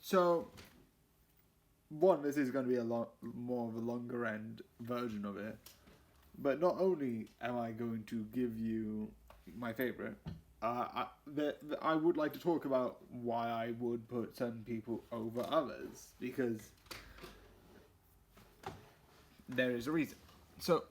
So, one, this is going to be a lot more of a longer end version of it. But not only am I going to give you my favorite, I would like to talk about why I would put certain people over others, because there is a reason. So,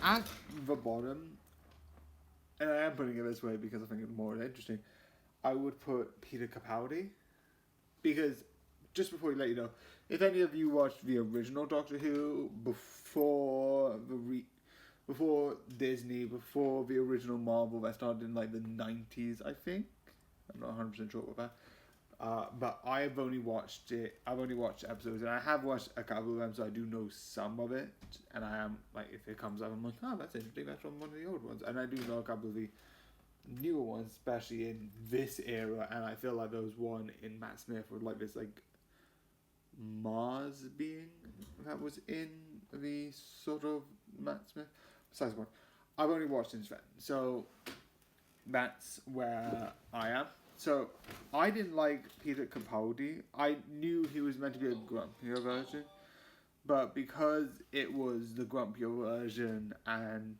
at the bottom, and I am putting it this way because I think it's more interesting, I would put Peter Capaldi, because just before we let you know, if any of you watched the original Doctor Who before Disney, before the original Marvel that started in like the 90s, I think. I'm not 100% sure about that. But I've only watched episodes, and I have watched a couple of them, so I do know some of it. And I am, like, if it comes up, I'm like, oh, that's interesting, that's from one of the old ones. And I do know a couple of the newer ones, especially in this era, and I feel like there was one in Matt Smith with, like, this, like, Mars being that was in the sort of Matt Smith. Besides one, I've only watched since then, so that's where I am. So I didn't like Peter Capaldi. I knew he was meant to be a grumpier version, but because it was the grumpier version and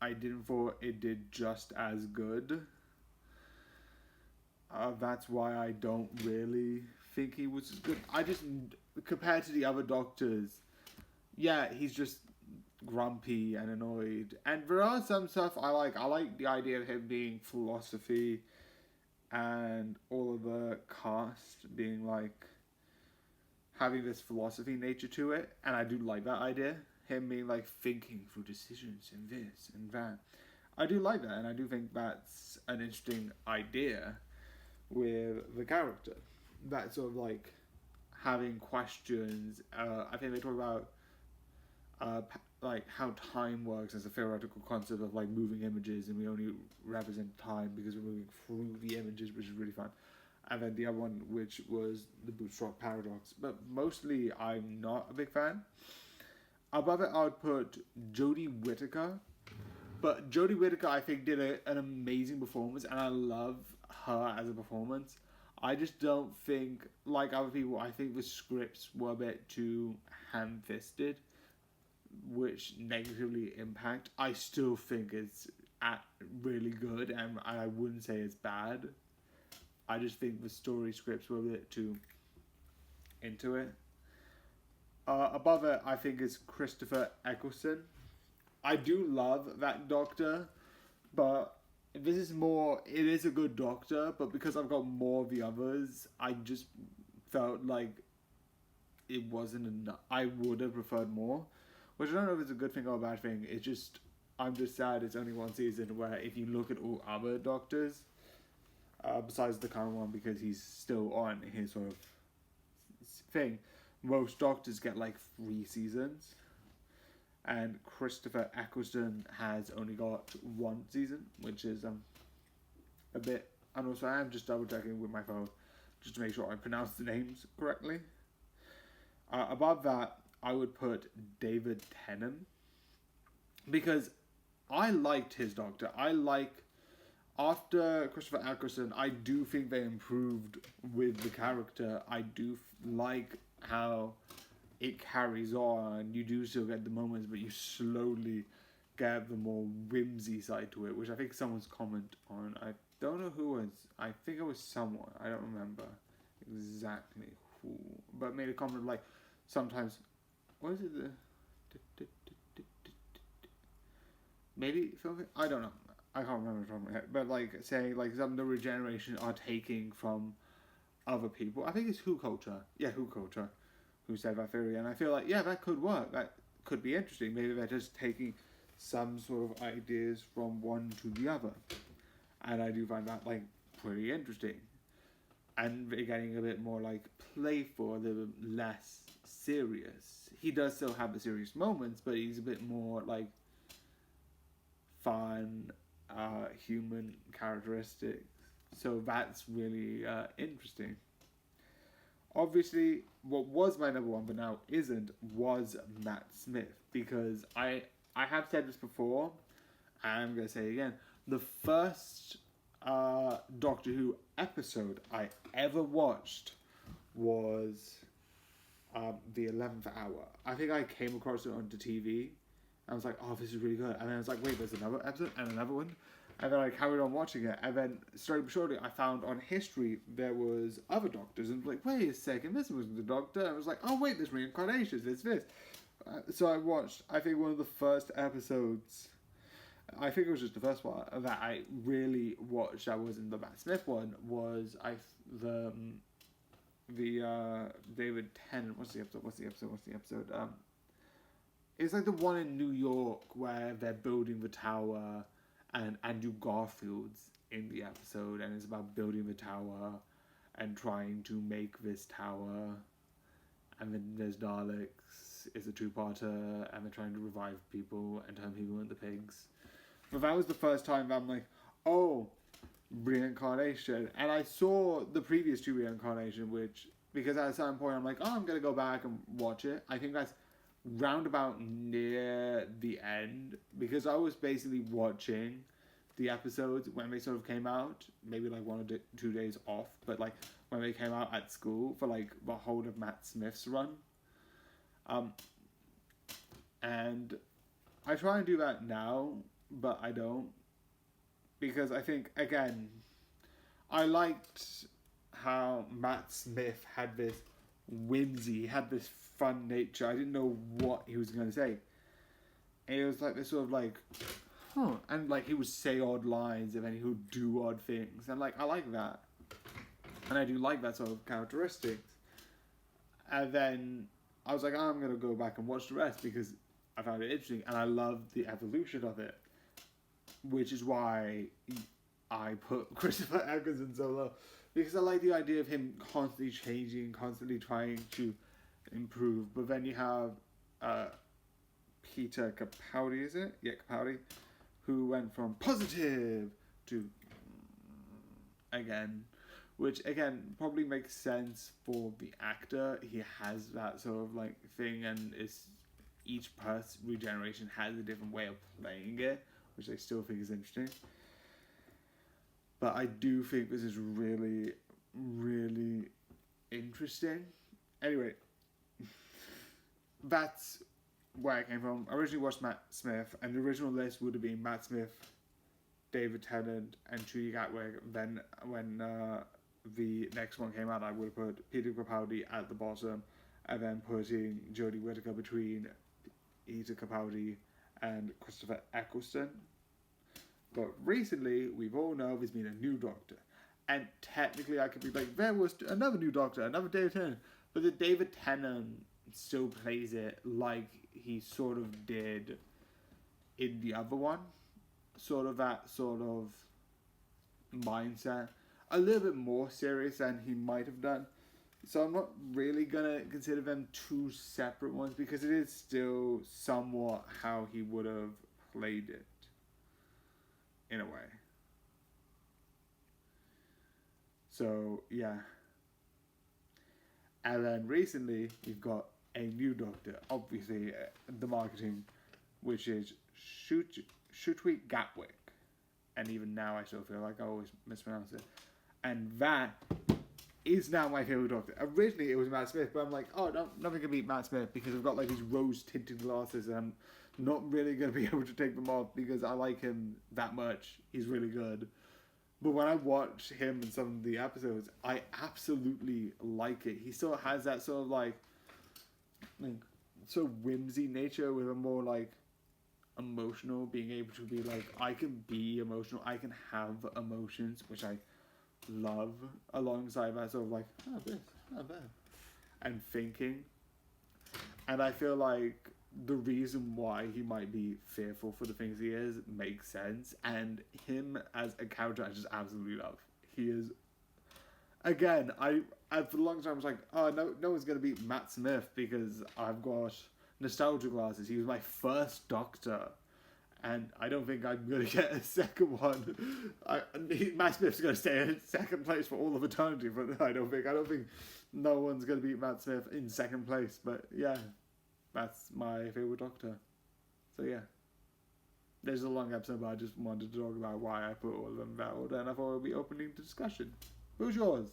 I didn't thought it did just as good, that's why I don't really think he was as good. I just, compared to the other doctors, yeah, he's just grumpy and annoyed. And there are some stuff I like. I like the idea of him being philosophy and all of the cast being like having this philosophy nature to it. And I do like that idea. Him being like thinking through decisions and this and that. I do like that, and I do think that's an interesting idea with the character. That sort of like having questions. I think they talk about like how time works as a theoretical concept of like moving images, and we only represent time because we're moving through the images, which is really fun. And then the other one, which was the bootstrap paradox. But mostly, I'm not a big fan. Above it, I would put Jodie Whittaker. But Jodie Whittaker, I think, did an amazing performance, and I love her as a performance. I just don't think, like other people, I think the scripts were a bit too ham-fisted, which negatively impact. I still think it's really good, and I wouldn't say it's bad. I just think the story scripts were a bit too into it. Above it, I think is Christopher Eccleston. I do love that Doctor, but this is more. It is a good Doctor, but because I've got more of the others, I just felt like it wasn't enough. I would have preferred more, which I don't know if it's a good thing or a bad thing. It's just I'm just sad it's only one season. Where if you look at all other Doctors, besides the current one, because he's still on his sort of thing, most Doctors get like 3 seasons. And Christopher Eccleston has only got 1 season, which is a bit. And also, I am just double checking with my phone just to make sure I pronounce the names correctly. Above that, I would put David Tennant, because I liked his Doctor. After Christopher Eccleston, I do think they improved with the character. I do like how it carries on. You do still get the moments, but you slowly get the more whimsy side to it, which I think someone's comment on. I don't know who was. I think it was someone. I don't remember exactly who, but made a comment like sometimes. What is it? Maybe I don't know. I can't remember the top of my head. But like saying like some of the regeneration are taking from other people. I think it's Who Culture. Yeah, Who Culture. Who said that theory, and I feel like, yeah, that could work. That could be interesting. Maybe they're just taking some sort of ideas from one to the other. And I do find that, like, pretty interesting. And they're getting a bit more, like, playful, a little bit less serious. He does still have the serious moments, but he's a bit more, like, fun, human characteristics. So that's really interesting. Obviously, what was my number one, but now isn't, was Matt Smith. Because I have said this before, and I'm going to say it again. The first Doctor Who episode I ever watched was the 11th Hour. I think I came across it on the TV. I was like, oh, this is really good. And then I was like, wait, there's another episode and another one. And then I carried on watching it. And then, slowly but surely, I found on History there was other doctors. And I was like, wait a second, this wasn't the doctor. And I was like, oh, wait, there's reincarnations, there's this. So I watched, I think, one of the first episodes. I think it was just the first one that I really watched. That wasn't the Matt Smith one. Was the David Tennant. What's the episode? It's like the one in New York where they're building the tower, and Andrew Garfield's in the episode, and it's about building the tower and trying to make this tower. And then there's Daleks. It's a two-parter, and they're trying to revive people and turn people into pigs. But that was the first time that I'm like, oh, reincarnation. And I saw the previous two reincarnation, which, because at a certain point I'm like, oh, I'm going to go back and watch it. I think that's roundabout near the end, because I was basically watching the episodes when they sort of came out, maybe like 1 or 2 days off, but like when they came out at school for like the whole of Matt Smith's run. And I try and do that now, but I don't, because I think, again, I liked how Matt Smith had this whimsy, had this fun nature. I didn't know what he was going to say. And it was like this sort of like, huh, and like he would say odd lines and then he would do odd things. And like, I like that. And I do like that sort of characteristics. And then I was like, oh, I'm going to go back and watch the rest because I found it interesting and I loved the evolution of it. Which is why I put Christopher Eccleston so low. Because I like the idea of him constantly changing, constantly trying to improve. But then you have Peter Capaldi, is it? Yeah, Capaldi. Who went from positive to again. Which, again, probably makes sense for the actor. He has that sort of, like, thing. And it's, each regeneration has a different way of playing it. Which I still think is interesting. But I do think this is really, really interesting. Anyway, that's where I came from. I originally watched Matt Smith, and the original list would have been Matt Smith, David Tennant, and Trudy Gatwick. Then when the next one came out, I would have put Peter Capaldi at the bottom, and then putting Jodie Whittaker between Peter Capaldi and Christopher Eccleston. But recently, we've all know there's been a new Doctor. And technically, I could be like, there was another new Doctor, another David Tennant. But the David Tennant still plays it like he sort of did in the other one. Sort of that sort of mindset. A little bit more serious than he might have done. So I'm not really going to consider them two separate ones because it is still somewhat how he would have played it. In a way. So, yeah. And then recently, we've got a new Doctor. Obviously, the marketing, which is Shutwi Gatwick. And even now, I still feel like I always mispronounce it. And that is now my favourite Doctor. Originally, it was Matt Smith, but I'm like, oh, no, nothing can beat Matt Smith because I've got like these rose-tinted glasses and I'm not really going to be able to take them off because I like him that much. He's really good. But when I watch him in some of the episodes, I absolutely like it. He still has that sort of like sort of whimsy nature with a more like emotional, being able to be like, I can be emotional, I can have emotions, which I love, alongside that sort of like, oh, this, oh, that, and thinking. And I feel like the reason why he might be fearful for the things he is makes sense. And him as a character, I just absolutely love. He is, again, I for a long time was like, oh, no one's going to beat Matt Smith because I've got nostalgia glasses. He was my first Doctor. And I don't think I'm going to get a second one. Matt Smith's going to stay in second place for all of eternity, but I don't think no one's going to beat Matt Smith in second place. But yeah, that's my favourite Doctor. So yeah. There's a long episode, but I just wanted to talk about why I put all of them in that order, and I thought it would be opening to discussion. Who's yours?